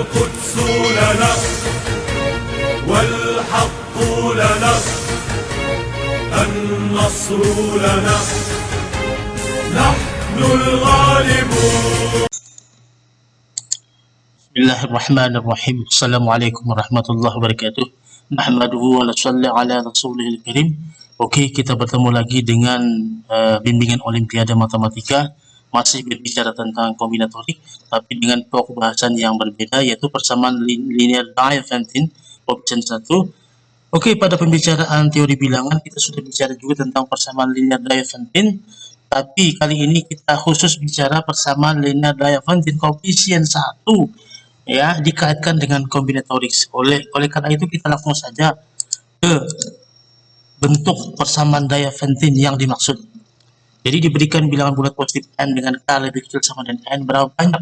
القدس لنا والحق لنا النصر لنا نحن الغالبون. Bismillahirrahmanirrahim. Assalamualaikum warahmatullahi wabarakatuh. Nahmaduhu wa nusalli ala rasulihil karim. Oke, kita bertemu lagi dengan bimbingan Olimpiade Matematika. Masih berbicara tentang kombinatorik, tapi dengan pokok bahasan yang berbeda, yaitu persamaan linear Diophantine, option 1. Oke, pada pembicaraan teori bilangan, kita sudah bicara juga tentang persamaan linear Diophantine, tapi kali ini kita khusus bicara persamaan linear Diophantine koefisien 1, ya, dikaitkan dengan kombinatorik. Oleh karena itu, kita langsung saja ke bentuk persamaan Diophantine yang dimaksud. Jadi diberikan bilangan bulat positif n dengan k lebih kecil sama dengan n, berapa banyak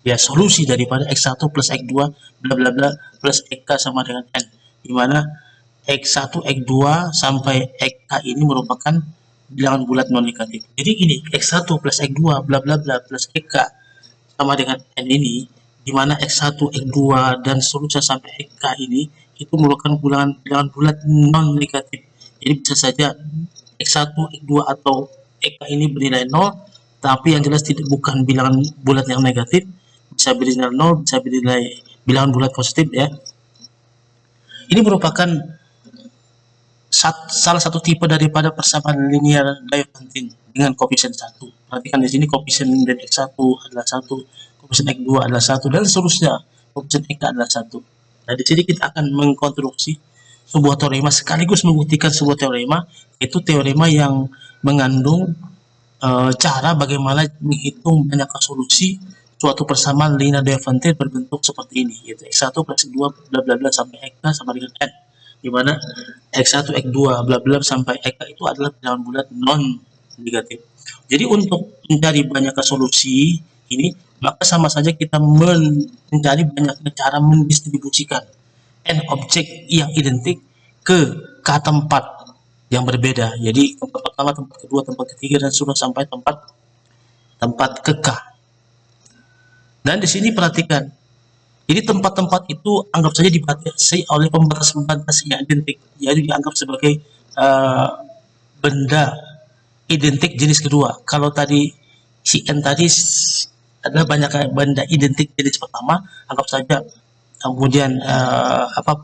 ya solusi daripada x1 plus x2 bla bla bla plus xk sama dengan n, dimana x1 x2 sampai xk ini merupakan bilangan bulat non negatif. Jadi ini x1 plus x2 bla bla bla plus xk sama dengan n ini, dimana x1 x2 dan seterusnya sampai xk ini itu merupakan bilangan bulat non negatif. Jadi bisa saja x1, x2 atau xk ini bernilai 0, tapi yang jelas bukan bilangan bulat yang negatif, bisa bernilai 0, bisa bernilai bilangan bulat positif, ya. Ini merupakan salah satu tipe daripada persamaan linear Diophantine dengan koefisien 1. Perhatikan di sini koefisien dari x1 adalah 1, koefisien x2 adalah 1, dan seterusnya koefisien xk adalah 1. Nah, di sini kita akan mengkonstruksi sebuah teorema sekaligus membuktikan sebuah teorema, yaitu teorema yang mengandung cara bagaimana menghitung banyak solusi suatu persamaan linear Diophantine berbentuk seperti ini, yaitu x1 plus x2 bla bla bla sampai xk sama dengan n, di mana x1 x2 bla bla sampai xk itu adalah bilangan bulat non negatif. Jadi untuk mencari banyak solusi ini, maka sama saja kita mencari banyak cara mendistribusikan n objek yang identik ke k tempat yang berbeda. Jadi tempat pertama, tempat kedua, tempat ketiga, dan sudah sampai tempat ke k. Dan di sini perhatikan, jadi tempat-tempat itu anggap saja dibatasi oleh pembatas-pembatas yang identik. Jadi dianggap sebagai benda identik jenis kedua. Kalau tadi si n tadi adalah banyak benda identik jenis pertama, anggap saja kemudian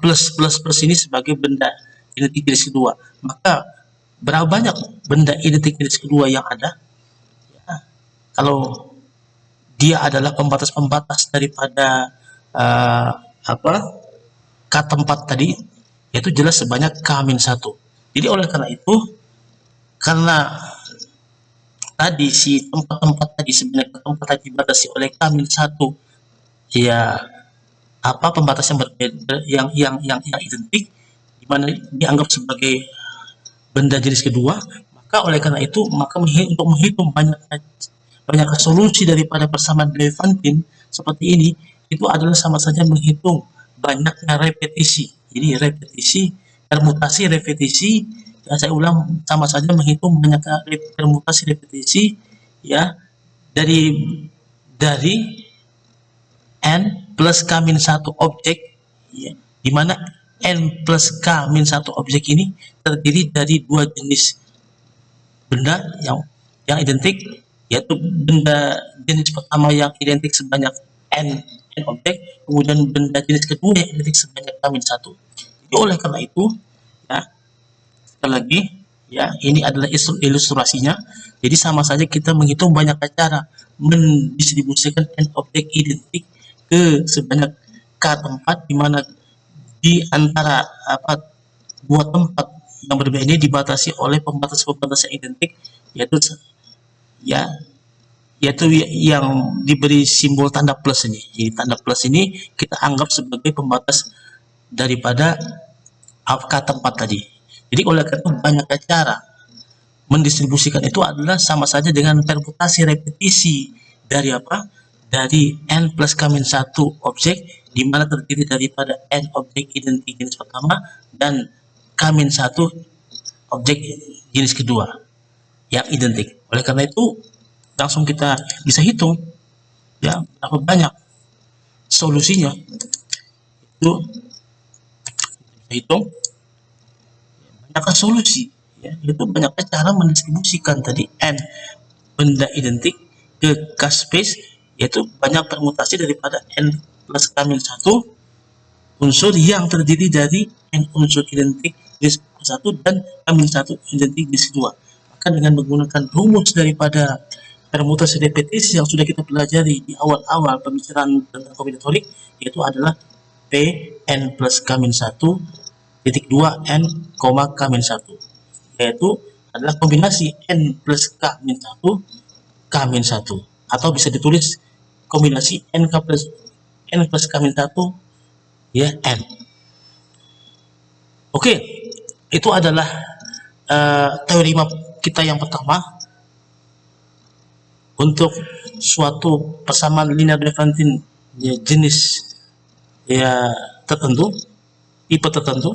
plus ini sebagai benda identik jenis kedua. Maka berapa banyak benda identik jenis kedua yang ada? Ya, kalau dia adalah pembatas-pembatas daripada k tempat tadi, yaitu jelas sebanyak k-1. Jadi oleh karena itu, karena tadi si tempat-tempat tadi sebanyak tempat tadi dibatasi oleh k-1, ya pembatas yang berbeda yang identik, di mana dianggap sebagai benda jenis kedua, maka oleh karena itu untuk menghitung banyak solusi daripada persamaan Diophantine seperti ini, itu adalah sama saja menghitung banyaknya repetisi. Jadi permutasi repetisi, ya, saya ulang, sama saja menghitung banyak permutasi repetisi, ya, dari n plus k-1 objek, ya, di mana n plus k-1 objek ini terdiri dari dua jenis benda yang identik, yaitu benda jenis pertama yang identik sebanyak n objek, kemudian benda jenis kedua yang identik sebanyak k-1. Jadi oleh karena itu, ya, sekali lagi, ya, ini adalah ilustrasinya. Jadi sama saja kita menghitung banyak cara mendistribusikan n objek identik ke sebanyak k tempat, di mana di antara dua tempat yang berbeda ini dibatasi oleh pembatas-pembatas yang identik, yaitu yang diberi simbol tanda plus ini. Jadi tanda plus ini kita anggap sebagai pembatas daripada k tempat tadi. Jadi oleh karena itu banyak cara mendistribusikan itu adalah sama saja dengan permutasi repetisi dari n plus k-1 objek, di mana terdiri daripada n objek identik jenis pertama dan k-1 objek jenis kedua yang identik. Oleh karena itu langsung kita bisa hitung, ya, berapa banyak solusinya itu kita hitung banyaknya solusi, ya, itu banyaknya cara mendistribusikan tadi n benda identik ke K space, yaitu banyak permutasi daripada n plus K-1 unsur yang terdiri dari n unsur identik jenis satu dan K-1 identik jenis 2. Maka dengan menggunakan rumus daripada permutasi repetisi yang sudah kita pelajari di awal-awal pembicaraan tentang kombinatorik, yaitu adalah P n plus K-1 titik 2 n, K-1, yaitu adalah kombinasi n plus K-1 K-1, atau bisa ditulis kombinasi n plus K-1 ya n. Oke, itu adalah teorema kita yang pertama untuk suatu persamaan linear Lefantine ya, jenis ya tertentu, tipe tertentu.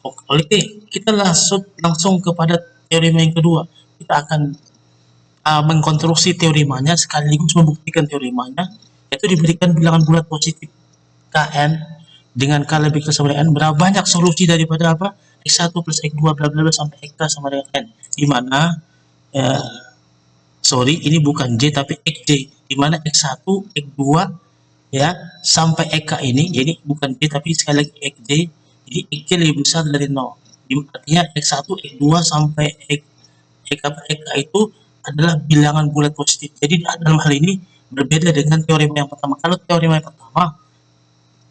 Oke, kita langsung kepada teorema yang kedua. Kita akan mengkonstruksi teoremanya sekaligus membuktikan teoremanya, yaitu diberikan bilangan bulat positif Kn dengan K lebih ke sama dengan N, berapa banyak solusi daripada apa? X1 plus X2 bla bla bla sampai X sama dengan N, di mana ini bukan J tapi XJ, di mana X1, X2 ya sampai Ek ini, jadi bukan J tapi sekali lagi XJ, jadi Xj lebih besar dari 0. Artinya X1, X2 sampai Ek itu adalah bilangan bulat positif. Jadi dalam hal ini berbeda dengan teorema yang pertama. Kalau teorema yang pertama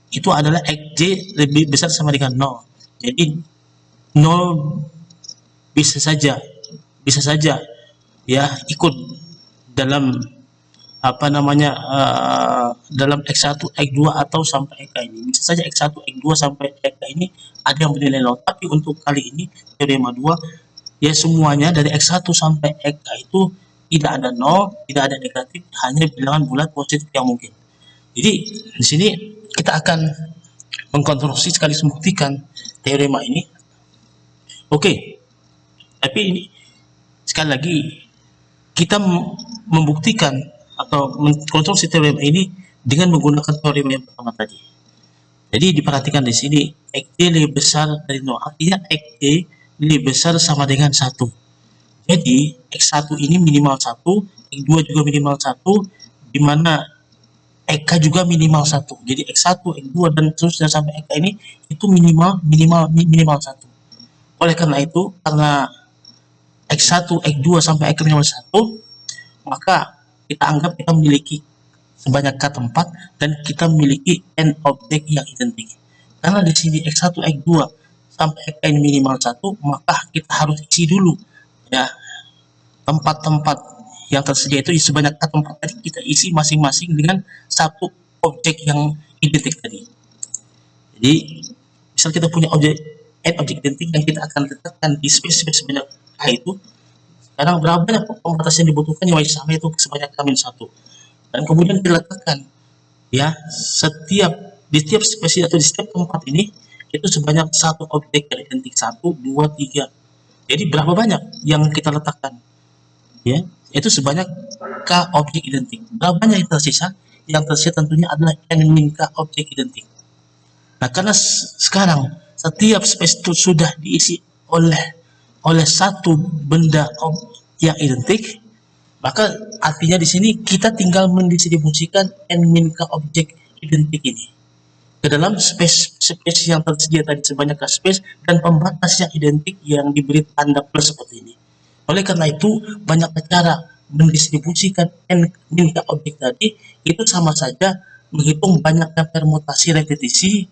itu adalah Xj lebih besar sama dengan 0. Jadi 0 bisa saja ya ikut dalam dalam X1, X2 atau sampai Ek ini. Bisa saja X1, X2 sampai Ek ini ada yang bernilai 0. Tapi untuk kali ini teorema 2 ya semuanya dari X1 sampai Ek itu tidak ada 0, tidak ada negatif, hanya bilangan bulat positif yang mungkin. Jadi di sini kita akan mengkonstruksi sekaligus membuktikan teorema ini. Oke, tapi ini sekali lagi kita membuktikan atau mengkonstruksi teorema ini dengan menggunakan teorema yang pertama tadi. Jadi diperhatikan di sini Xj lebih besar dari 0, artinya Xj lebih besar sama dengan 1. Jadi X1 ini minimal 1, X2 juga minimal 1, di mana Ek juga minimal 1. Jadi X1, X2 dan terusnya sampai Ek ini itu minimal 1. Oleh karena itu, karena X1, X2 sampai Ek minimal 1, maka kita anggap kita memiliki sebanyak K tempat dan kita memiliki N objek yang identik. Karena di sini X1, X2 sampai Ek ini minimal 1, maka kita harus isi dulu ya tempat-tempat yang tersedia itu sebanyak K tempat tadi, kita isi masing-masing dengan satu objek yang identik tadi. Jadi misal kita punya N objek identik yang kita akan letakkan di space sebanyak K itu, sekarang berapa banyak pembatasan yang dibutuhkan yang sama itu sebanyak K-1, dan kemudian diletakkan ya di setiap spesies atau di setiap tempat ini itu sebanyak satu objek yang identik, 1, 2, 3. Jadi berapa banyak yang kita letakkan ya, itu sebanyak K objek identik. Berapa banyak yang tersisa? Yang tersisa tentunya adalah N-K objek identik. Nah, karena sekarang setiap space itu sudah diisi oleh satu benda yang identik, maka artinya di sini kita tinggal mendistribusikan N-K objek identik ini ke dalam space yang tersedia tadi sebanyak K space dan pembatas yang identik yang diberi tanda plus seperti ini. Oleh karena itu, banyak cara mendistribusikan N-K objek tadi itu sama saja menghitung banyaknya permutasi repetisi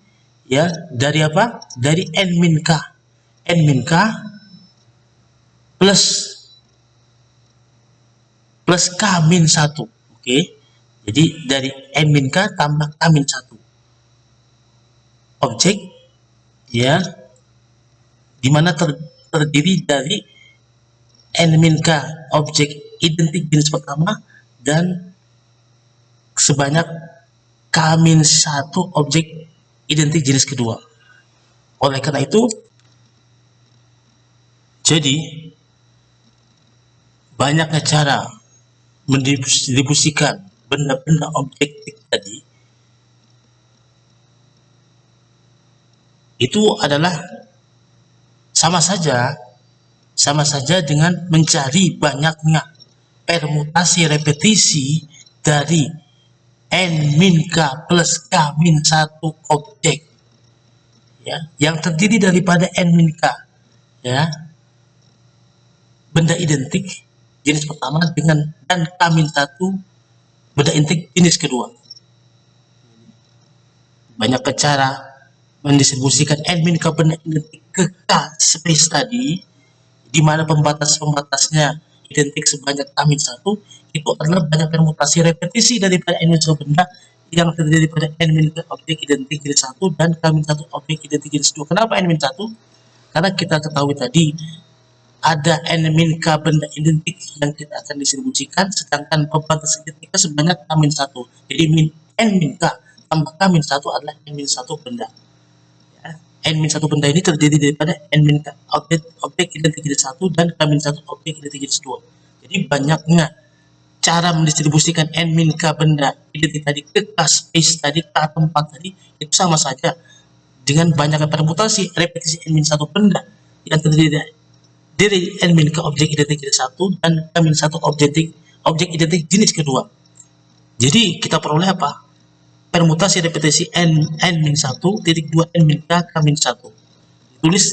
ya dari apa? Dari N-K plus K-1. Oke. Jadi dari N-K tambah K-1 objek ya, dimana terdiri dari N-K objek identik jenis pertama dan sebanyak K-1 objek identik jenis kedua. Oleh karena itu, jadi banyaknya cara mendistribusikan benda-benda objektif tadi Itu adalah sama saja dengan mencari banyaknya permutasi repetisi dari n min k plus k min 1 objek, ya, yang terdiri daripada n min k, ya, benda identik jenis pertama dengan dan k min 1 benda identik jenis kedua. Banyak cara mendistribusikan n min k benda identik ke k space tadi, di mana pembatasnya identik sebanyak k min 1, itu adalah banyak permutasi repetisi daripada n min 1 benda yang terdiri daripada n min k objek identik jenis 1 dan k min 1 objek identik jenis 2. Kenapa n min 1? Karena kita ketahui tadi ada n min k benda identik yang kita akan distribusikan, sedangkan pembatas identiknya sebanyak k min 1. Jadi n min k tambah k min 1 adalah n min 1 benda. N min 1 benda ini terdiri daripada n min k objek identik jenis 1 dan k min 1 objek identik jenis 2. Jadi banyaknya cara mendistribusikan n min k benda identik tadi ke k space tadi, k tempat tadi, itu sama saja dengan banyaknya permutasi repetisi n min 1 benda yang terdiri dari n min k objek identik jenis 1 dan k min 1 objek identik jenis kedua. Jadi kita peroleh apa? Permutasi repetisi n-1 titik 2 n min k k min 1. Tulis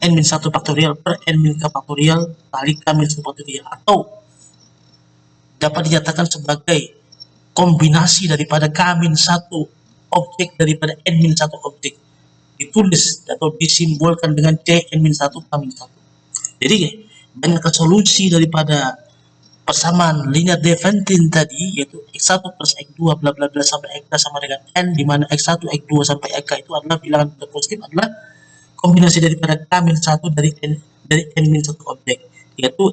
n min 1 faktorial per n min k faktorial kali k min 1 faktorial, atau dapat dinyatakan sebagai kombinasi daripada k min 1 objek daripada n min 1 objek. Ditulis atau disimbolkan dengan c n min 1 k min 1. Jadi banyak solusi daripada persamaan linear Diophantine tadi, yaitu x1 plus x2 bla bla bla sampai x sama dengan n, di mana x1, x2 sampai x itu adalah bilangan positif, adalah kombinasi daripada k-1 dari n-1 objek, yaitu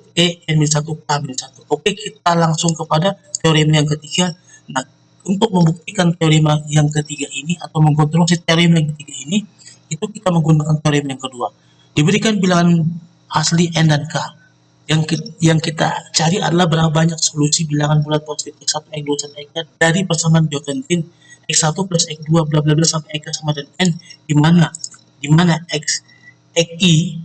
n-1 k-1. Oke, kita langsung kepada teorema yang ketiga. Nah, untuk membuktikan teorema yang ketiga ini atau mengkonstruksi teorema yang ketiga ini, itu kita menggunakan teorema yang kedua. Diberikan bilangan asli n dan k. Yang kita cari adalah berapa banyak solusi bilangan bulat positif x1, x2, sampai x dari persamaan Diophantine x1 plus x2 bla bla bla sampai x sama dengan n, di mana xi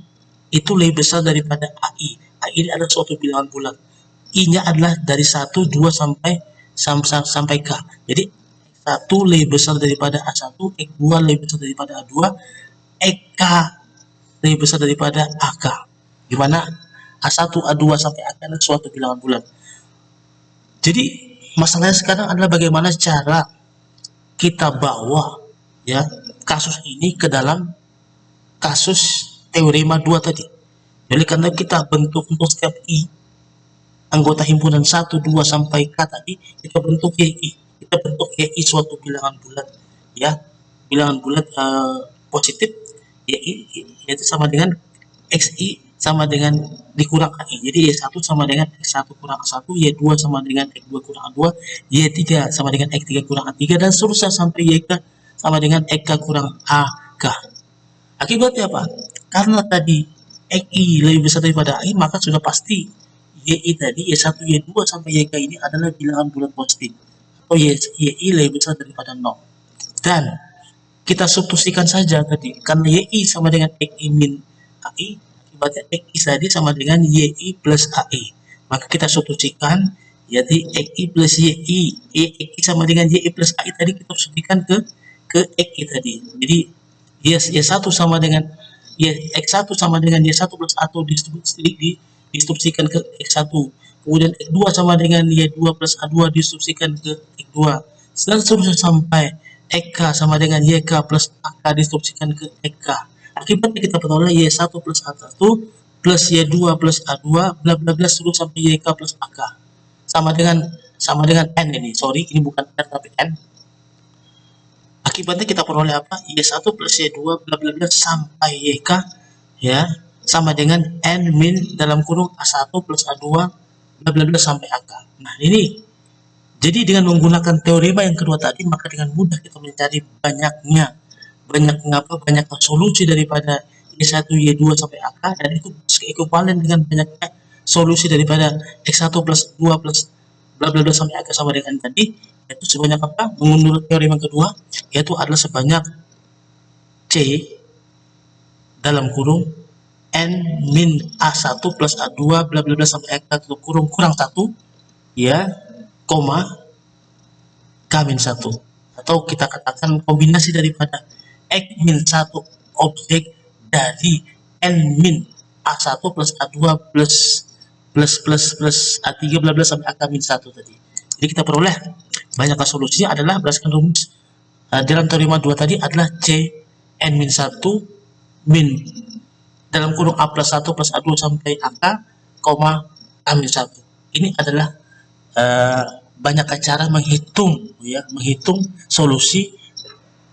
itu lebih besar daripada ai. Ai ini adalah suatu bilangan bulat. I-nya adalah dari 1, 2 sampai k. Jadi x1 lebih besar daripada a1, x2 lebih besar daripada a2, xk lebih besar daripada ak. Di mana A1, A2 sampai AK adalah suatu bilangan bulat. Jadi masalahnya sekarang adalah bagaimana cara kita bawa, ya, kasus ini ke dalam kasus teorema 2 tadi. Jadi karena kita bentuk untuk setiap I anggota himpunan 1, 2 sampai K tadi, kita bentuk YI. Kita bentuk YI suatu bilangan bulat, ya. Bilangan bulat positif, YI yaitu sama dengan XI sama dengan dikurang AI. Jadi Y1 sama dengan X1 kurang A1, Y2 sama dengan X2 kurang A2, Y3 sama dengan X3 kurang A3, dan seterusnya sampai YK sama dengan XK kurang AK. Akibatnya apa? Karena tadi XI lebih besar daripada AI, maka sudah pasti YI tadi, Y1, Y2 sampai YK ini adalah bilangan bulat positif, atau YI lebih besar daripada 0. Dan kita substitusikan saja tadi, karena YI sama dengan XI min AI, berarti XI tadi sama dengan YI plus AI. Maka kita substitusikan, jadi XI plus YI, XI sama dengan YI plus AI tadi kita substitusikan ke XI tadi. Jadi Y1 sama dengan X1 sama dengan Y1 plus A2 distribusikan ke X1. Kemudian X2 sama dengan Y2 plus A2 distribusikan ke X2. Dan seterusnya sampai XK sama dengan YK plus AK distribusikan ke XK. Akibatnya kita peroleh Y1 plus A1 plus Y2 plus A2 bla bla bla seluruh sampai YK plus AK sama dengan N ini. Sorry, ini bukan R tapi N. Akibatnya kita peroleh apa? Y1 plus Y2 bla bla bla sampai YK, ya, sama dengan N min dalam kurung A1 plus A2 bla bla bla sampai AK. Nah, ini jadi dengan menggunakan teorema yang kedua tadi, maka dengan mudah kita mencari banyaknya solusi daripada Y1, Y2 sampai AK, dan itu ekuivalen dengan banyaknya solusi daripada X1 plus 2 plus bla bla bla sampai AK sama dengan tadi, yaitu sebanyak apa? Menurut teorema kedua, yaitu adalah sebanyak C dalam kurung N min A1 plus A2 bla bla bla sampai X tutup kurung kurang 1 ya, koma K min 1, atau kita katakan kombinasi daripada X min 1 objek dari N min A1 plus A2 plus A3 bla bla sampai AK min 1 tadi. Jadi kita peroleh banyaklah solusinya adalah berdasarkan rumus dalam teorema 2 tadi adalah C N min 1 min dalam kurung A plus 1 plus A2 sampai AK, koma A min 1. Ini adalah banyak cara menghitung ya, menghitung solusi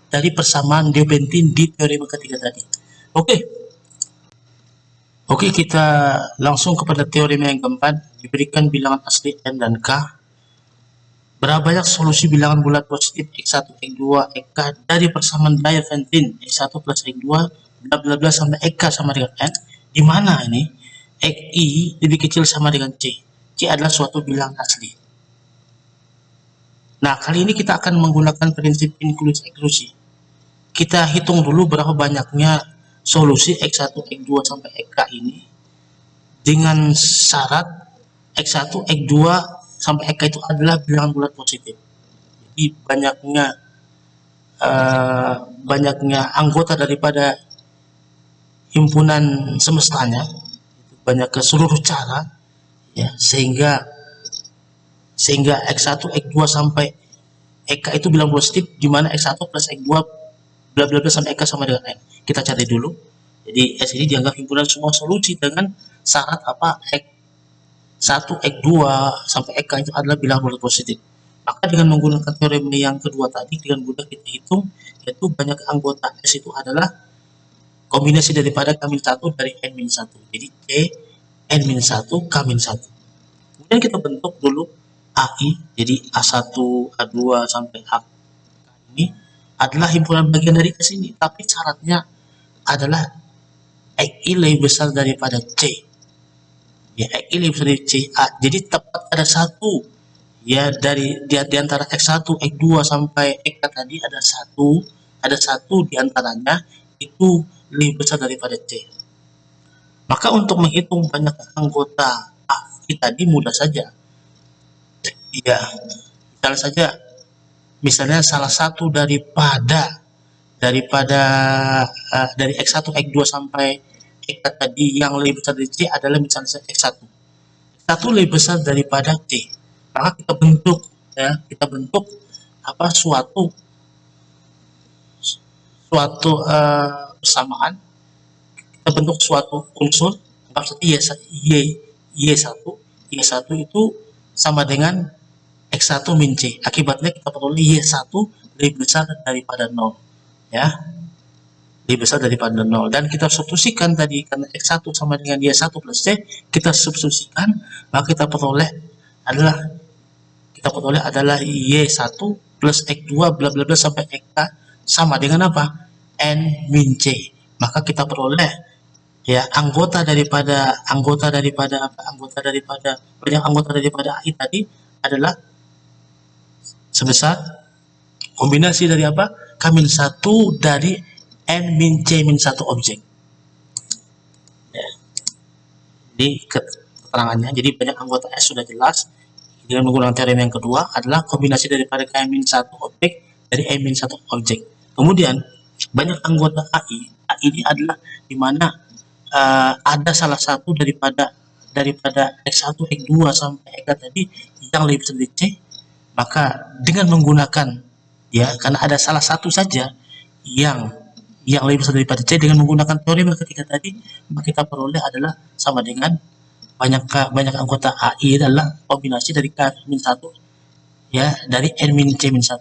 dari persamaan Diophantine di teorema ketiga tadi. Oke, kita langsung kepada teorema yang keempat. Diberikan bilangan asli N dan K. Berapa banyak solusi bilangan bulat positif X1, X2, Xk dari persamaan Diophantine X1 plus X2 bla bla bla sampai Xk sama dengan N, di mana ini Xi lebih kecil sama dengan C. C adalah suatu bilangan asli. Nah, kali ini kita akan menggunakan prinsip inklusi eksklusi. Kita hitung dulu berapa banyaknya solusi X1, X2 sampai Xk ini dengan syarat X1, X2 sampai Xk itu adalah bilangan bulat positif. Jadi banyaknya anggota daripada himpunan semestanya, banyak ke seluruh cara ya, sehingga X1, X2 sampai Xk itu bilangan positif, di mana X1 plus X2 bla bla bla sampai Xk sama dengan N. Kita cari dulu. Jadi S ini dianggap himpunan semua solusi dengan syarat apa? X1, X2 sampai Xk itu adalah bilangan bulat positif. Maka dengan menggunakan teorema yang kedua tadi, dengan mudah kita hitung, yaitu banyak anggota S itu adalah kombinasi daripada K-1 dari N-1. Jadi C N-1 K-1. Kemudian kita bentuk dulu AI, jadi A1, A2 sampai A ini adalah himpunan bagian dari S ini, tapi syaratnya adalah Xi lebih besar daripada C. Ya, Xi lebih besar dari C. Jadi tepat ada satu ya, di antara X1, X2 sampai Xk tadi ada satu di antaranya itu lebih besar daripada C. Maka untuk menghitung banyak anggota AI tadi mudah saja. Ya, misalnya salah satu dari X1, X2 sampai Xk tadi yang lebih besar dari C adalah misalnya X1. X1 lebih besar daripada C. Maka kita bentuk suatu persamaan. Kita bentuk suatu unsur, anggap saja Y1 itu sama dengan X1 min C. Akibatnya kita peroleh Y1 lebih besar daripada 0 ya, lebih besar daripada 0. Dan kita substitusikan tadi, karena X1 sama dengan Y1 plus C, kita substitusikan, maka kita peroleh adalah Y1 plus X2 bla bla bla sampai Xk sama dengan apa? N min C. Maka kita peroleh ya anggota daripada AI tadi adalah sebesar kombinasi dari apa? K-1 dari N min C min 1 objek. Ya. Jadi keterangannya, jadi banyak anggota S sudah jelas. Dengan menggunakan teorema yang kedua adalah kombinasi daripada K-1 objek dari N-1 objek. Kemudian banyak anggota AI ini adalah di mana ada salah satu daripada X1, X2 sampai Xk tadi yang lebih besar dari C. Maka dengan menggunakan ya, karena ada salah satu saja yang lebih besar daripada C, dengan menggunakan teorema ketiga tadi, maka kita peroleh adalah sama dengan banyak anggota AI adalah kombinasi dari K-1 ya dari N min C min 1.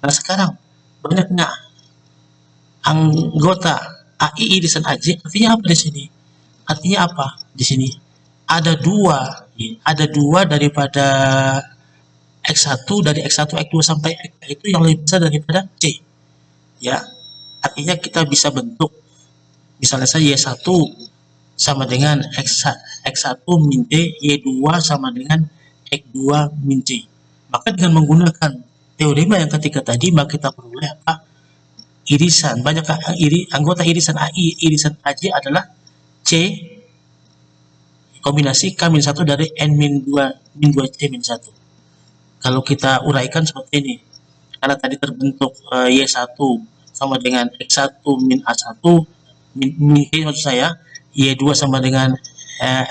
Nah, sekarang banyaknya anggota AI di sana aja, artinya apa di sini? Artinya apa di sini? Ada dua daripada X1 dari X1, X2 sampai Xk itu yang lebih besar daripada C. Ya, artinya kita bisa bentuk misalnya saya Y1 sama dengan X1 min C, Y2 sama dengan X2 min C. Maka dengan menggunakan teorema yang ketiga tadi, maka kita peroleh apa? irisan anggota irisan AI irisan AJ adalah C kombinasi K-1 dari N-2C-1. Kalau kita uraikan seperti ini, karena tadi terbentuk Y1 sama dengan X1 min A1 min C maksud saya, Y2 sama dengan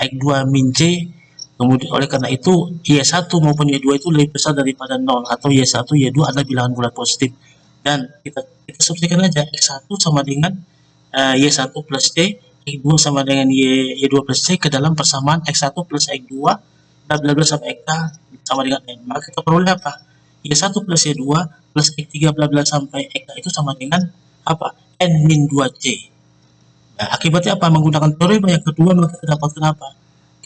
X2 min C. Kemudian oleh karena itu Y1 maupun Y2 itu lebih besar daripada 0, atau Y1 Y2 adalah bilangan bulat positif. Dan kita substitusikan aja X1 sama dengan Y1 plus C, X2 sama dengan Y2 plus C ke dalam persamaan X1 plus X2 bla bla bla sampai X sama dengan N. Maka kita peroleh apa? Y1 plus Y2 plus X3 bla bla sampai X itu sama dengan apa? N min 2C. Nah, akibatnya apa? Menggunakan teorema yang kedua maka kita dapatkan apa?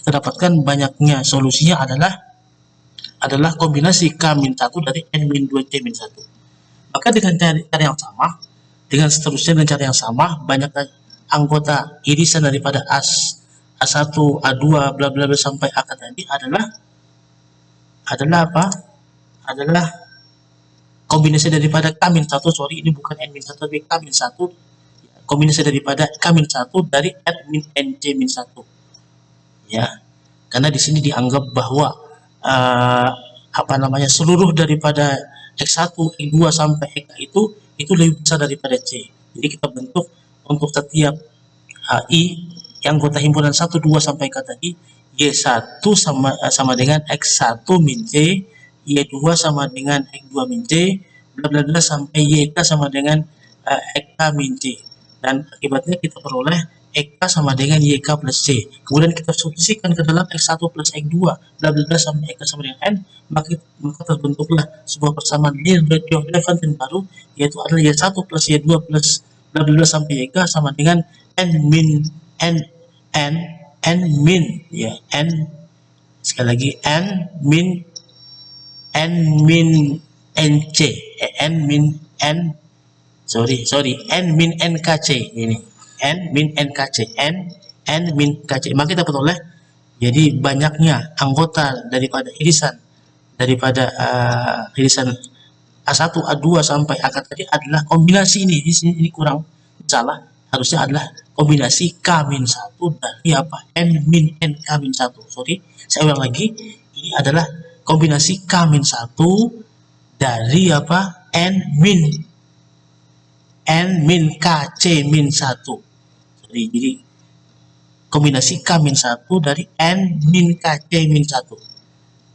Kita dapatkan banyaknya solusinya adalah kombinasi K-1 dari N-2C-1. Maka dengan cara yang sama, dengan seterusnya dengan cara yang sama, banyak anggota irisan daripada A1, A2, bla bla bla sampai AK tadi adalah apa? Adalah kombinasi daripada K-1, sorry ini bukan N-1 tapi K-1, kombinasi daripada K-1 dari N-NC-1. Ya, karena di sini dianggap bahwa seluruh daripada X1, X2 sampai X itu lebih besar daripada C. Jadi kita bentuk untuk setiap I yang anggota himpunan 1, 2 sampai K tadi, Y1 sama dengan X1 min C, Y2 sama dengan X2 min C, bla bla bla sampai YK sama dengan XK min C. Dan akibatnya kita peroleh XK sama dengan YK plus C. Kemudian kita substitusikan ke dalam X1 plus X2 bla bla bla sampai XK sama dengan N, maka terbentuklah sebuah persamaan linear Levantine baru, yaitu adalah Y1 plus Y2 plus bla bla bla sampai YK sama dengan N min sekali lagi N min NKC ini. N min NKC, N min KC. Maka kita peroleh jadi banyaknya anggota daripada irisan A1, A2 sampai AK tadi adalah kombinasi ini. Di sini ini kurang salah, harusnya adalah kombinasi K-1 dari apa? N min NK-1. Sorry, saya ulang lagi. Ini adalah kombinasi K-1 dari apa? N min KC-1. Jadi kombinasi K-1 dari N min KC-1.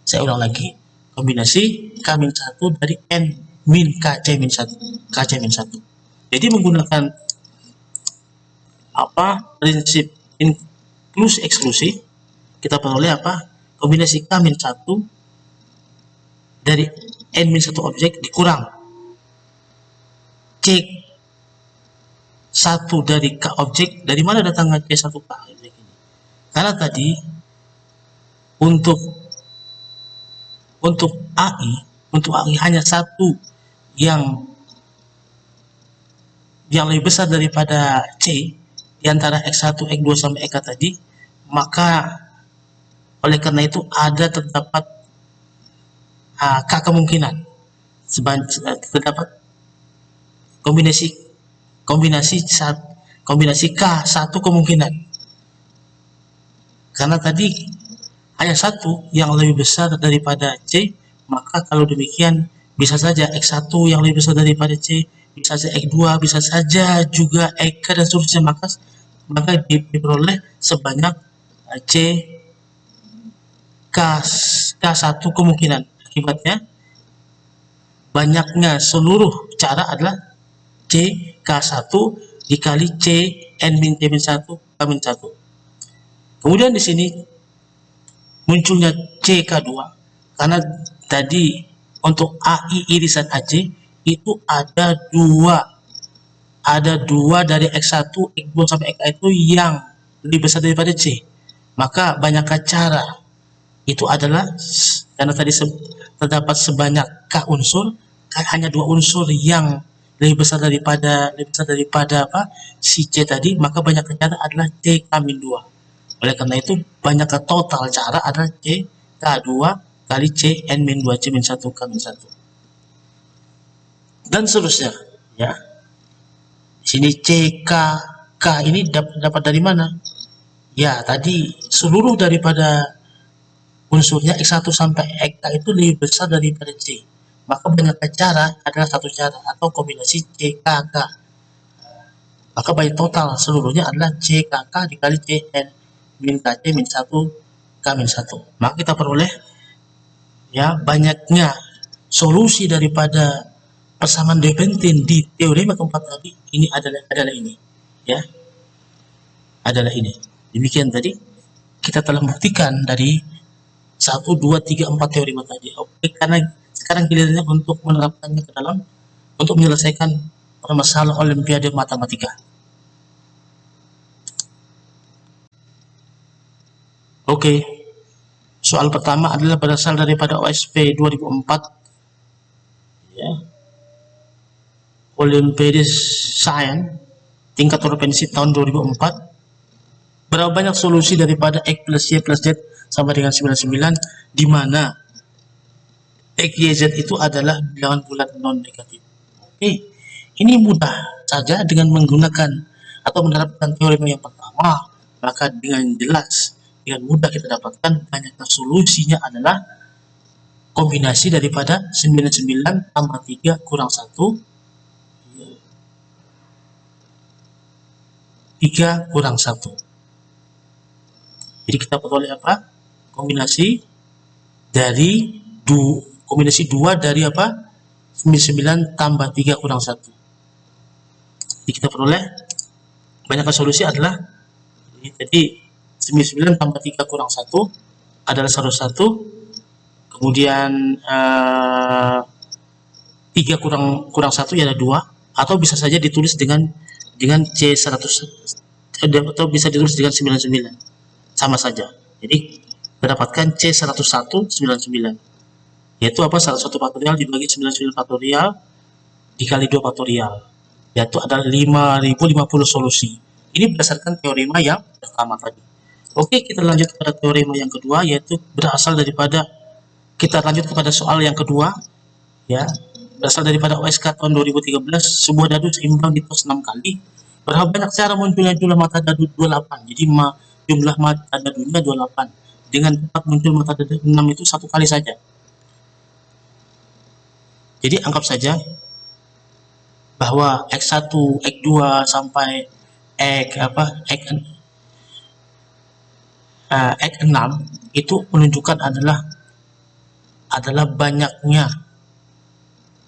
Saya ulang lagi, kombinasi K-1 dari N min KC-1. Jadi menggunakan prinsip inklusi eksklusi, kita peroleh apa? Kombinasi K-1 dari N-1 objek dikurang C1 dari K objek. Dari mana datangnya C1 K objek ini? Karena tadi untuk AI hanya satu yang lebih besar daripada C di antara X1, X2 sampai X tadi, maka oleh karena itu terdapat K kemungkinan terdapat kombinasi K1 kemungkinan, karena tadi hanya satu yang lebih besar daripada C, maka kalau demikian bisa saja X1 yang lebih besar daripada C, bisa saja X2, bisa saja juga X dan seterusnya, maka diperoleh sebanyak K1 kemungkinan. Akibatnya banyaknya seluruh cara adalah C K1 dikali C N min C-1 K-1. Kemudian di sini munculnya CK2 karena tadi untuk AI irisan AJ itu ada dua dari X1, X2 sampai X itu yang lebih besar daripada C. Maka banyak cara itu adalah karena tadi terdapat sebanyak K unsur, hanya 2 unsur yang lebih besar daripada si C tadi, maka banyak cara adalah CK-2. Oleh karena itu banyak total cara adalah CK2 kali C N-2C-1 K-1 dan seterusnya ya. Sini C, K, K ini dapat dari mana? Ya, tadi seluruh daripada unsurnya X1 sampai X itu lebih besar daripada C. Maka banyak cara adalah satu cara atau kombinasi C, K, K. Maka banyak total seluruhnya adalah C, K, K dikali C, N, min K, C, min 1, K, min 1. Maka kita peroleh ya banyaknya solusi daripada persamaan Diophantine di teorema keempat tadi ini adalah ini ya, adalah ini. Demikian tadi kita telah buktikan dari 1, 2, 3, 4 teorema tadi. Oke, karena sekarang gilirannya untuk menerapkannya ke dalam untuk menyelesaikan permasalahan Olimpiade Matematika. Oke, soal pertama adalah berasal daripada OSP 2004 ya, Olimpiade Science tingkat provinsi tahun 2004. Berapa banyak solusi daripada X plus Y plus Z sama dengan 99, di mana X, Y, Z itu adalah bilangan bulat non negatif. Oke, ini mudah saja dengan menggunakan atau menerapkan teorema yang pertama, maka dengan jelas, dengan mudah kita dapatkan banyaknya solusinya adalah kombinasi daripada 99 tambah 3 kurang 1, 3 kurang 1. Jadi kita peroleh apa? Kombinasi dari kombinasi 2 dari apa? 99 tambah 3 kurang 1. Jadi kita peroleh banyaknya solusi adalah jadi 99 tambah 3 kurang 1 adalah 101. Kemudian 3 kurang 1 ya ada 2, atau bisa saja ditulis dengan C100 atau bisa ditulis dengan 99. Sama saja. Jadi mendapatkan C101 99, yaitu apa? 101 faktorial dibagi 99 faktorial dikali 2 faktorial, yaitu adalah 5050 solusi. Ini berdasarkan teorema yang pertama tadi. Oke, kita lanjut pada teorema yang kedua, yaitu berasal daripada, kita lanjut kepada soal yang kedua ya, berasal daripada OSK tahun 2013. Sebuah dadu seimbang ditos 6 kali. Berapa banyak cara munculnya jumlah mata dadu 28? Jadi jumlah mata dadunya 28. Dengan tempat muncul mata dadu 6 itu 1 kali saja. Jadi anggap saja bahwa X1, X2 sampai X6 itu menunjukkan adalah banyaknya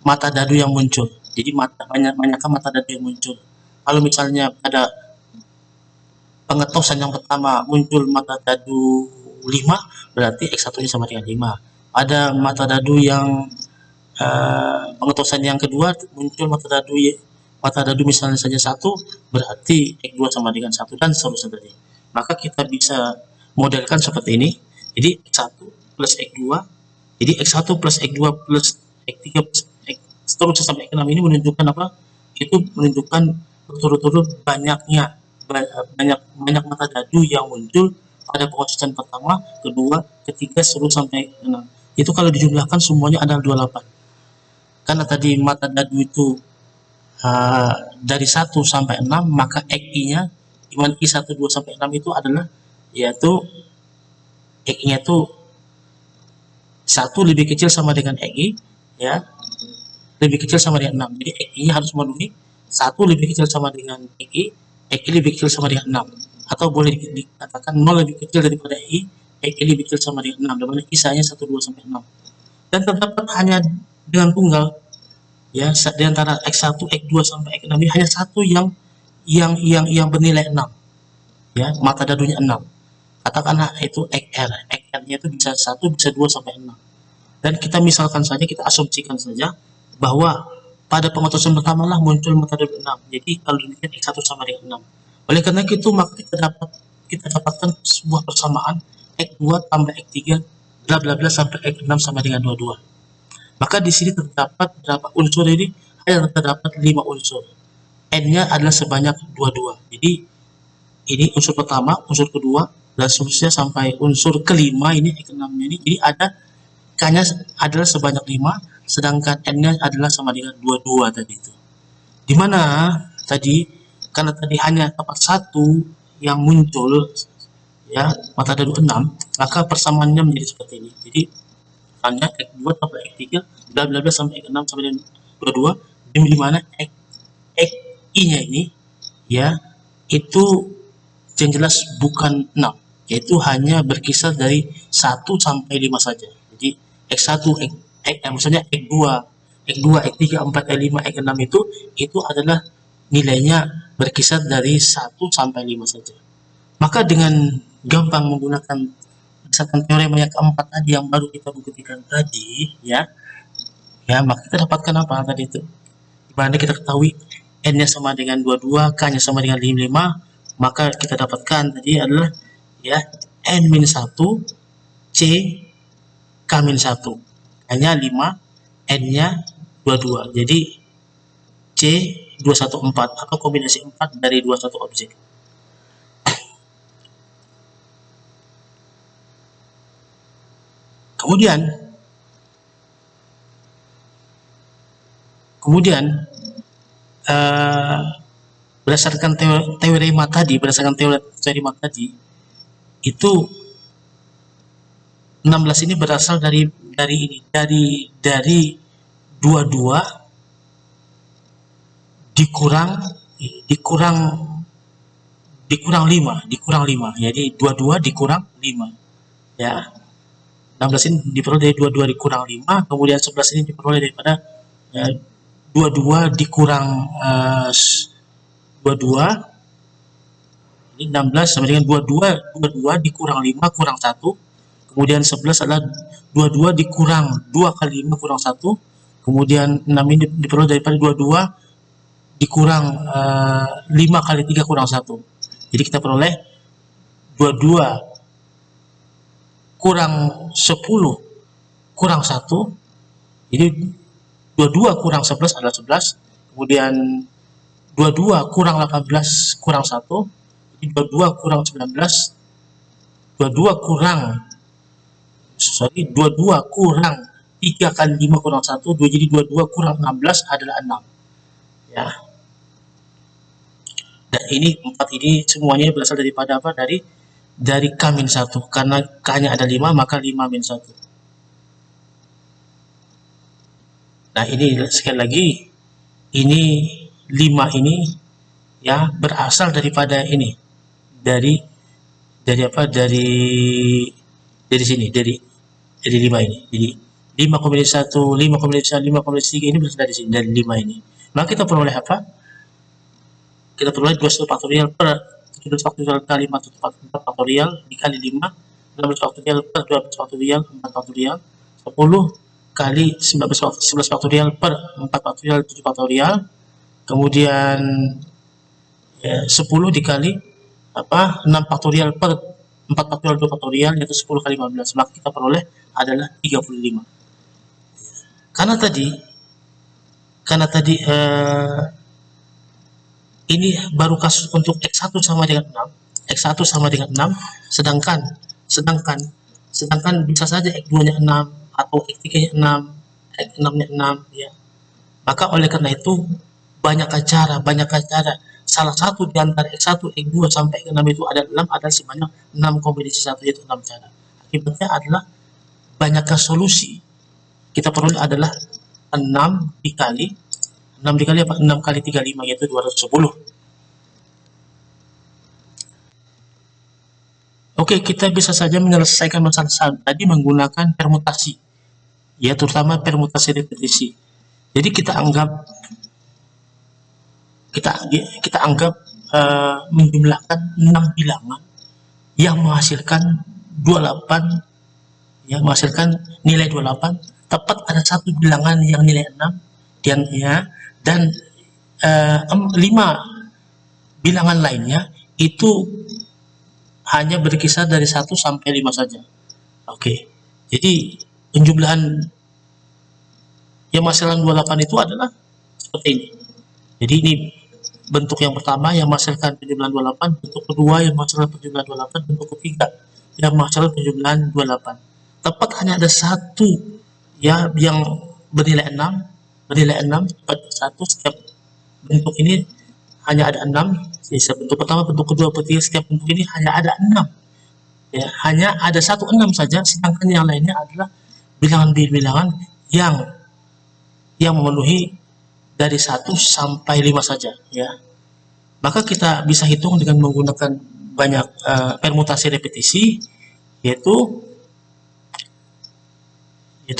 mata dadu yang muncul. Jadi banyaknya mata dadu yang muncul. Kalau misalnya pada pengetosan yang pertama muncul mata dadu 5, berarti X1-nya sama dengan 5. Ada mata dadu yang pengetosan yang kedua muncul mata dadu misalnya saja 1, berarti X2 sama dengan 1 dan seterusnya tadi. Maka kita bisa modelkan seperti ini. Jadi X1 plus X2, jadi X1 plus X2 plus X3 plus X seterusnya sampai X6 ini menunjukkan apa? Itu menunjukkan berturut-turut banyak mata dadu yang muncul pada pengetosan pertama, kedua, ketiga, seterusnya sampai 6. Itu kalau dijumlahkan semuanya adalah 28. Karena tadi mata dadu itu dari 1 sampai 6, maka XI-nya di mana I1, 2 sampai 6 itu adalah yaitu XI-nya itu 1 lebih kecil sama dengan XI ya, lebih kecil sama dengan 6. Jadi XI-nya harus memenuhi 1 lebih kecil sama dengan XI, XI lebih kecil sama dengan 6, atau boleh dikatakan 0 lebih kecil daripada I, XI lebih kecil sama dengan 6, di mana kisahnya 1, 2 sampai 6. Dan terdapat hanya dengan tunggal ya, di antara X1, X2 sampai X6 ini hanya satu yang bernilai 6 ya, mata dadunya 6. Katakanlah itu XR, XR-nya itu bisa 1, bisa 2 sampai 6. Dan kita misalkan saja, kita asumsikan saja bahwa pada pengetosan pertama lah muncul mata dadu 6. Jadi kalau demikian X1 sama dengan 6. Oleh karena itu maka kita dapatkan sebuah persamaan X2 tambah X3 bla bla bla sampai X6 sama dengan 22. Maka di sini terdapat berapa unsur ini? Hanya terdapat 5 unsur. N-nya adalah sebanyak 22. Jadi ini unsur pertama, unsur kedua, dan seterusnya sampai unsur kelima ini X6-nya ini. Jadi K-nya adalah sebanyak 5, sedangkan N-nya adalah sama dengan 22 tadi itu. Dimana tadi, karena tadi hanya dapat satu yang muncul, ya, maka dari 6, maka persamaannya menjadi seperti ini. Jadi hanya X2 tambah X3 bla bla bla sampai X6 sampai dengan 22, di mana XI-nya ini, ya, itu yang jelas bukan 6, yaitu hanya berkisar dari 1 sampai 5 saja. Jadi X1, maksudnya X2, X3, X4, X5, X6 itu adalah nilainya berkisar dari 1 sampai 5 saja. Maka dengan gampang menggunakan berdasarkan teorema yang keempat tadi yang baru kita buktikan tadi, ya, maka kita dapatkan apa tadi itu? Dimana kita ketahui n-nya sama dengan 22, k-nya sama dengan 5, maka kita dapatkan tadi adalah, ya, n-1, c, k-1, hanya 5, n-nya 22. Jadi c 214 atau kombinasi 4 dari 21 objek. Kemudian berdasarkan teorema tadi, itu 16 ini berasal dari 22 dikurang 5. Jadi 22 dikurang 5, ya. 16 ini diperoleh dari 22 dikurang 5, kemudian 11 ini diperoleh daripada 22 dikurang 22. Ini 16 sama dengan 22 dikurang 5 kurang 1. Kemudian 11 adalah 22 dikurang 2 kali 5 kurang 1. Kemudian 6 ini diperoleh daripada 22 dikurang 5 kali 3 kurang 1. Jadi kita peroleh 22 kurang 10 kurang 1. Jadi 22 kurang 11 adalah 11. Kemudian 22 kurang 18 kurang 1. Jadi 22 kurang 19. 22 kurang 3 kali 5 kurang 1. Jadi 22 kurang 16 adalah 6. Ya. Dan ini 4 ini semuanya berasal daripada apa? Dari K-1. Karena K-nya ada 5, maka 5-1. Nah, ini sekali lagi, ini 5 ini, ya, berasal daripada ini. Dari sini, dari 5 ini. Jadi 5 kombinasi 1, 5 kombinasi 5 kombinasi 3 ini berasal dari sini, dari 5 ini. Maka kita peroleh apa? Kita peroleh 21 faktorial per 17 faktorial kali 4 faktorial dikali 5, 16 faktorial per 12 faktorial 4 faktorial, 10 kali 11 faktorial per 4 faktorial 7 faktorial, kemudian 10 dikali 6 faktorial per 4 faktorial 2 faktorial, yaitu 10 kali 15, maka kita peroleh adalah 35. Karena tadi ini baru kasus untuk X1 sama dengan 6, sedangkan bisa saja X2-nya 6 atau X3-nya 6, X6-nya 6, ya. Maka oleh karena itu banyak cara. Salah satu di antara X1, X2 sampai X6 itu ada 6, ada sebanyak 6 kombinasi 1, yaitu 6 cara. Akibatnya adalah banyaknya solusi. Kita peroleh adalah 6 dikali apa? 6 kali 35, yaitu 210. Oke, kita bisa saja menyelesaikan masalah tadi menggunakan permutasi, ya, terutama permutasi repetisi. Jadi kita anggap menjumlahkan 6 bilangan yang menghasilkan 28, ya, menghasilkan nilai 28. Tepat ada satu bilangan yang nilai 6 dan 5 bilangan lainnya itu hanya berkisar dari 1 sampai 5 saja. Oke. Jadi penjumlahan yang menghasilkan 28 itu adalah seperti ini. Jadi ini bentuk yang pertama yang menghasilkan penjumlahan 28, bentuk kedua yang menghasilkan penjumlahan 28, bentuk ketiga yang menghasilkan penjumlahan 28. Tepat hanya ada satu, ya, yang bernilai 6, tepat satu. Setiap bentuk ini hanya ada 6. Bentuk pertama, bentuk kedua, bentuk ketiga, setiap bentuk ini hanya ada 6. Ya, hanya ada 1 6 saja, sedangkan yang lainnya adalah bilangan-bilangan yang memenuhi dari 1 sampai 5 saja, ya. Maka kita bisa hitung dengan menggunakan banyak permutasi repetisi, yaitu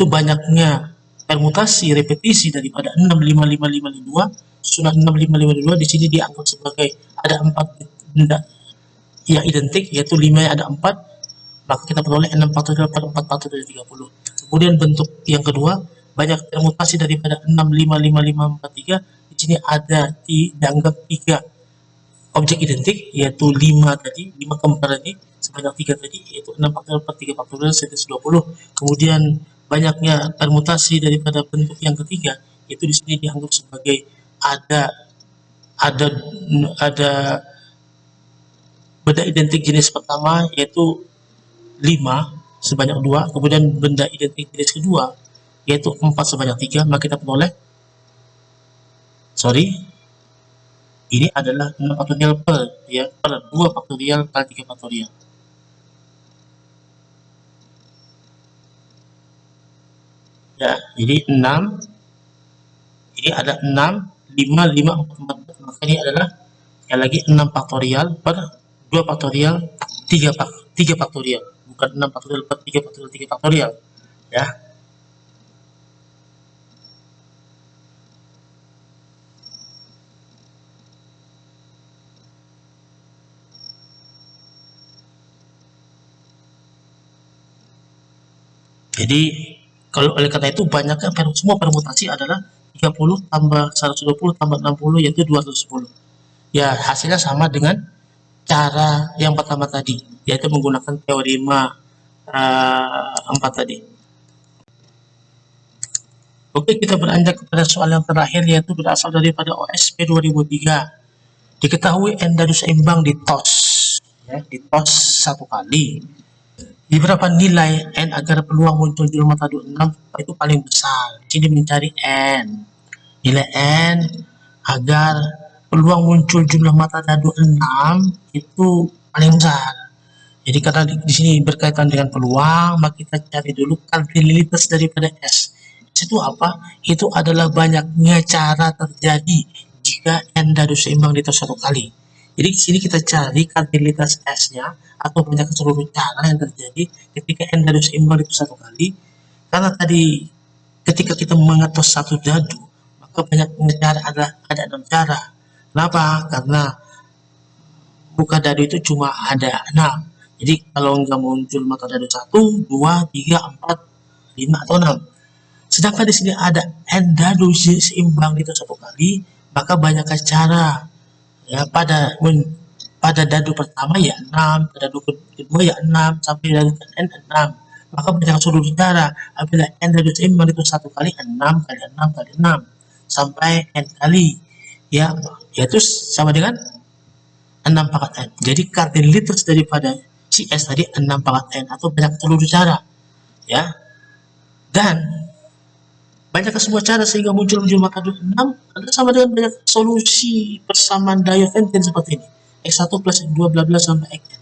banyaknya permutasi repetisi daripada 6 5 5 5 2. Susunan 6 5 5 2 di sini dianggap sebagai ada 4 benda yang identik, yaitu 5 nya ada 4, maka kita peroleh 6 faktorial per 4 faktorial 30. Kemudian bentuk yang kedua, banyak permutasi daripada 6 5 5 5 4 3. Di sini ada dianggap 3 objek identik, yaitu 5 tadi, 5 kembar tadi, sebanyak 3 tadi, yaitu 6 faktorial per 3 faktorial 120. Kemudian banyaknya permutasi daripada bentuk yang ketiga, itu di sini dianggap sebagai ada benda identik jenis pertama, yaitu 5 sebanyak 2, kemudian benda identik jenis kedua, yaitu 4 sebanyak 3, maka kita peroleh, ini adalah 6 faktorial per 2 faktorial kali 3 faktorial. Ya, jadi 6, ini ada 6, 5, 5, 4, 4, maka ini adalah sekali lagi 6 faktorial per 2 faktorial 3 faktorial, bukan 6 faktorial per 3 faktorial 3 faktorial, ya. Jadi kalau oleh karena itu banyaknya semua permutasi adalah 30 tambah 120 tambah 60, yaitu 210. Ya, hasilnya sama dengan cara yang pertama tadi, yaitu menggunakan teorema 4 tadi. Oke, kita beranjak kepada soal yang terakhir, yaitu berasal daripada OSP 2003. Diketahui n dadu seimbang di TOS, ya, di TOS 1 kali. Di berapa nilai n agar peluang muncul jumlah mata dadu 6 itu paling besar? Di sini mencari n. Nilai n agar peluang muncul jumlah mata dadu 6 itu paling besar. Jadi karena di sini berkaitan dengan peluang, maka kita cari dulu kardinalitas daripada S. S itu apa? Itu adalah banyaknya cara terjadi jika n dadu seimbang di TOS 1 kali. Jadi di sini kita cari kardinalitas S-nya atau banyak seluruh cara yang terjadi ketika n dadu seimbang itu 1 kali. Karena tadi ketika kita mengetos 1 dadu, maka banyak cara, ada 6 cara. Kenapa? Karena buka dadu itu cuma ada 6. Jadi kalau nggak muncul mata dadu 1, 2, 3, 4, 5 atau 6. Sedangkan di sini ada n dadu seimbang itu 1 kali, maka banyak cara. Ya, pada dadu pertama ya 6, pada dadu kedua ya 6, sampai dadu n 6. Maka banyak seluruh cara apabila n dadu seimbang itu 1 kali 6 kali 6 kali 6 sampai n kali, ya, yaitu sama dengan 6 pangkat n. Jadi kardinalitas daripada si S tadi 6 pangkat n atau banyak seluruh cara, ya. Dan banyak semua cara sehingga muncul mata dadu 6 adalah sama dengan banyak solusi persamaan Diophantine seperti ini. X1 plus X2 bla bla sampai Xn.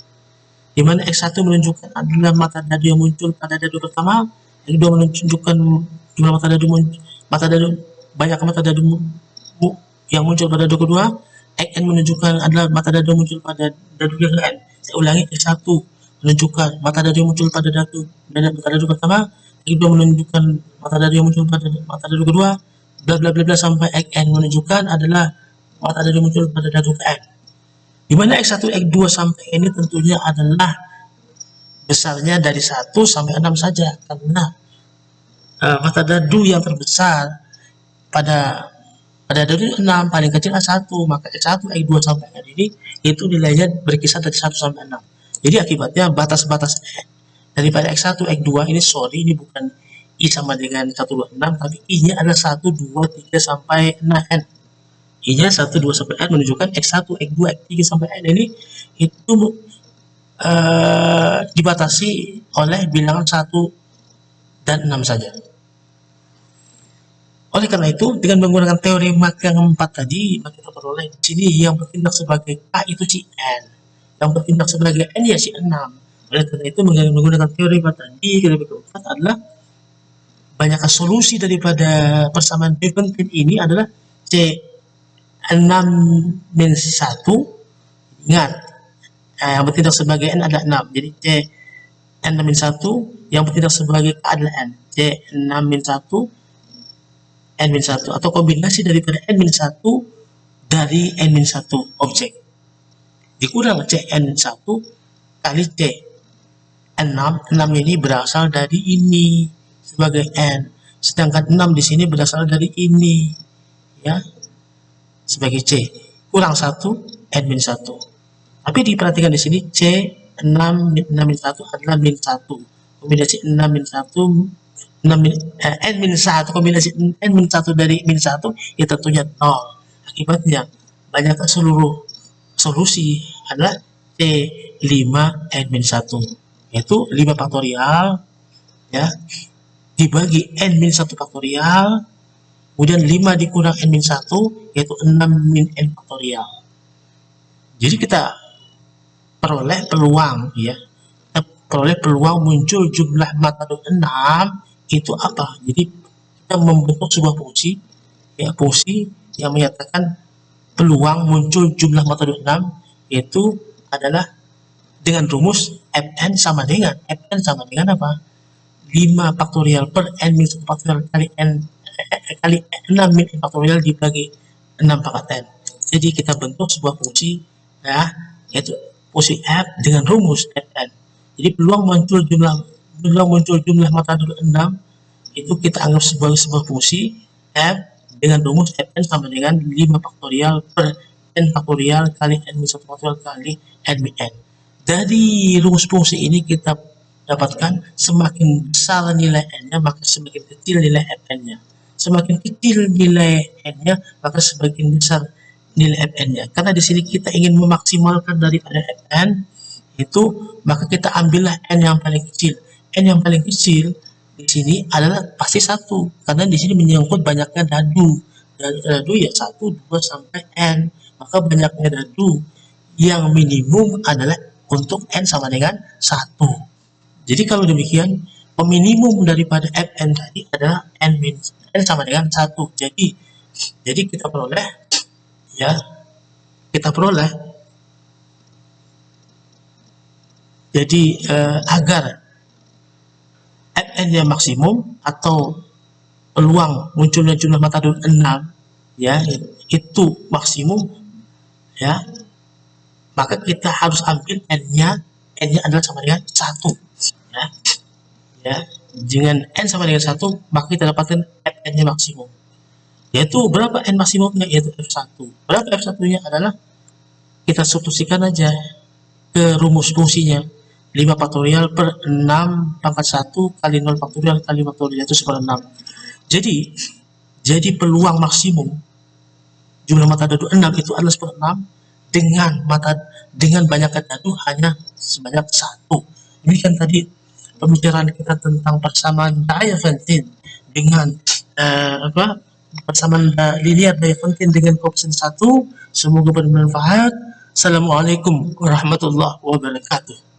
Di mana X1 menunjukkan adalah mata dadu yang muncul pada dadu pertama, X2 menunjukkan jumlah mata dadu banyak mata dadu yang muncul pada dadu kedua, Xn menunjukkan adalah mata dadu muncul pada dadu yang n. Saya ulangi, X1 menunjukkan mata dadu yang muncul pada dadu pertama, X2 menunjukkan mata dadu yang muncul pada mata dadu kedua, bla bla bla bla sampai Xn menunjukkan adalah mata dadu yang muncul pada dadu ke n. Di mana X1, X2 sampai n ini tentunya adalah besarnya dari 1 sampai 6 saja, karena mata dadu yang terbesar pada dadu 6 paling kecil 1, maka X1, X2 sampai n ini itu nilainya berkisar dari 1 sampai 6. Jadi akibatnya batas-batas daripada X1, X2 ini bukan I sama dengan 1, 2, 6, tapi I-nya adalah 1, 2, 3 sampai 6n. I-nya 1, 2 sampai n menunjukkan X1, X2, X3 sampai n ini itu dibatasi oleh bilangan 1 dan 6 saja. Oleh karena itu, dengan menggunakan teorema yang keempat tadi, maka kita peroleh di sini yang bertindak sebagai K itu si N, yang bertindak sebagai N ya si 6. Oleh karena itu, menggunakan teorema tadi, teorema keempat adalah banyaknya solusi daripada persamaan B penting ini adalah C6 min 1. Ingat, yang bertindak sebagai N ada 6. Jadi C6 min 1 yang bertindak sebagai K adalah N. C6 min 1 N min 1 atau kombinasi daripada N min 1 dari N min 1 objek. Dikurang Cn 1 kali C6. 6 ini berasal dari ini sebagai N. Sedangkan 6 di sini berasal dari ini. Ya. Sebagai C. Kurang 1 N min 1. Tapi diperhatikan di sini C6 min 1 adalah min 1. Kombinasi 6 min 1 N min 1 kombinasi N min 1 dari min 1 ya tentunya 0. Akibatnya banyak seluruh solusi adalah C5 N min 1, yaitu 5 faktorial ya dibagi N min 1 faktorial, kemudian 5 dikurang N min 1 yaitu 6 min N faktorial. Jadi kita peroleh peluang ya, kita peroleh peluang muncul jumlah matador 6 itu apa? Jadi kita membentuk sebuah fungsi ya, fungsi yang menyatakan peluang muncul jumlah matador 6 yaitu adalah dengan rumus Fn sama dengan apa? 5 faktorial per N min 1 faktorial kali N kali 6 min N faktorial dibagi 6 pangkat N. Jadi kita bentuk sebuah fungsi ya, yaitu fungsi F dengan rumus Fn. Jadi peluang muncul jumlah matador 6 itu kita anggap sebagai sebuah fungsi F dengan rumus Fn sama dengan 5 faktorial per N faktorial kali N min 1 faktorial kali N min N. Dari rumus fungsi ini kita dapatkan semakin besar nilai N-nya maka semakin kecil nilai Fn-nya. Semakin kecil nilai N-nya maka semakin besar nilai Fn-nya. Karena di sini kita ingin memaksimalkan daripada Fn itu, maka kita ambillah N yang paling kecil. N yang paling kecil di sini adalah pasti 1, karena di sini menyangkut banyaknya dadu. Dadu ya 1, 2 sampai N. Maka banyaknya dadu yang minimum adalah untuk N sama dengan 1. Jadi kalau demikian, peminimum daripada Fn tadi adalah N sama dengan 1. Jadi kita peroleh ya, jadi agar Fn-nya maksimum atau peluang munculnya jumlah matador 6 ya itu maksimum ya, maka kita harus ambil N-nya adalah sama dengan 1 ya. Dengan N sama dengan 1 maka kita dapatkan Fn-nya maksimum, yaitu berapa N maksimumnya, yaitu F1. Berapa F1-nya adalah kita substitusikan aja ke rumus fungsinya 5 faktorial per 6 pangkat 1 kali 0 faktorial kali faktorial itu seper 6. Jadi peluang maksimum jumlah matador 6 itu adalah seper 6 dengan banyaknya dadu hanya sebanyak 1. Ini kan tadi pembicaraan kita tentang persamaan Diophantine dengan persamaan linear Diophantine dengan koefisien 1. Semoga bermanfaat. Assalamualaikum warahmatullahi wabarakatuh.